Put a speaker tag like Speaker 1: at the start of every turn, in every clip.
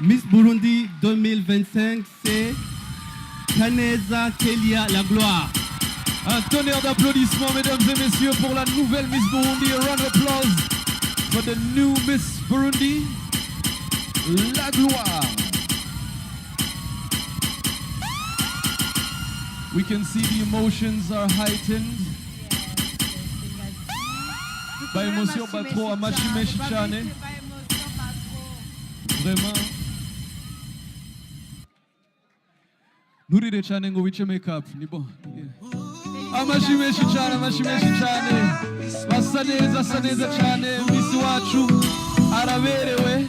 Speaker 1: Miss Burundi 2025, c'est Kaneza Kelia La Gloire.
Speaker 2: Un tonnerre d'applaudissements, mesdames et messieurs, pour la nouvelle Miss Burundi. A round of applause for the new Miss Burundi, La Gloire. We can see the emotions are heightened. Ba émotion pas trop, amashime shichane. Vraiment. Nurire cyane ngo wice makeup ni bon. Amashime shichane. Basa neza cyane, Miss wacu araberewe.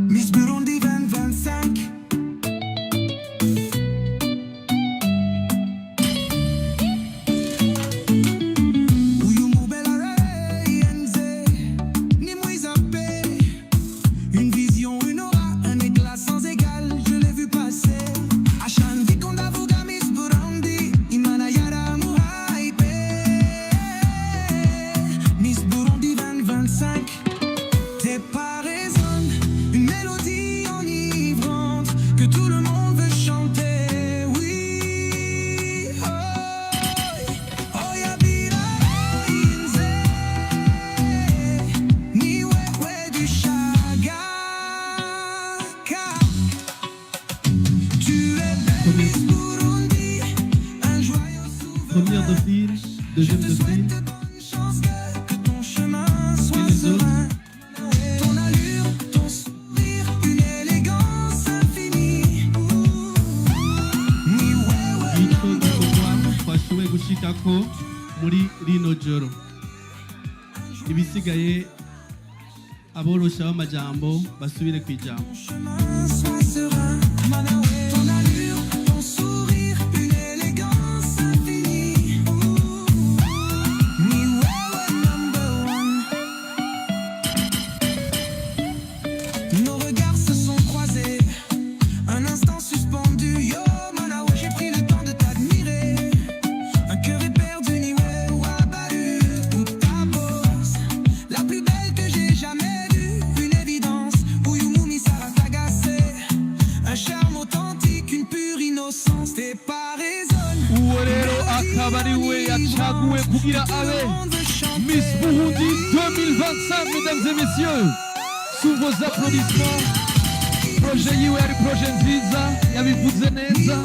Speaker 3: Miss Burundi 2025. Une vision, une aura, un éclat sans égal, je l'ai vu passer. Ashan Vikonda Vuga Miss Burundi, Imana Yara Muhaipe. Miss Burundi 2025, tes pas résonnent, une mélodie enivrante que tout le monde veut chanter. Oui, oh, oh Yabira Inze, ni wewe du Chaga. Tu es belle Miss Burundi, un joyeux souvenir.
Speaker 1: Première de fil, deuxième de
Speaker 3: Je te
Speaker 1: fil.
Speaker 3: souhaite de bonnes chances, que ton chemin soit
Speaker 1: Et les autres?
Speaker 3: serein. Ton allure, ton sourire, une élégance infinie. Ni wewe
Speaker 1: Ico gikorwa twashoboye gushikako muri rino joro. Ibisigaye aboroshaho amajambo basubire ku ijambo.
Speaker 3: chemin soit serein. Ton allure, ton sourire, une élégance infinie. Ni wewe number one. Nos regards se sont croisés, un instant suspendu. Yo, Manawa, j'ai pris le temps de t'admirer. Un cœur éperdu, ni ou abattu. Toute ta pose, la plus belle que j'ai jamais vue. Une évidence, Uyumumi Saratagase. Un charme authentique, une pure innocence. Tes pas résonnent.
Speaker 2: Uwo rero akaba ari we yacaguwe kugira abe Miss Burundi 2025, mesdames et messieurs. Sous vos applaudissements, projet yiwe ari projet nziza, yabivuze neza.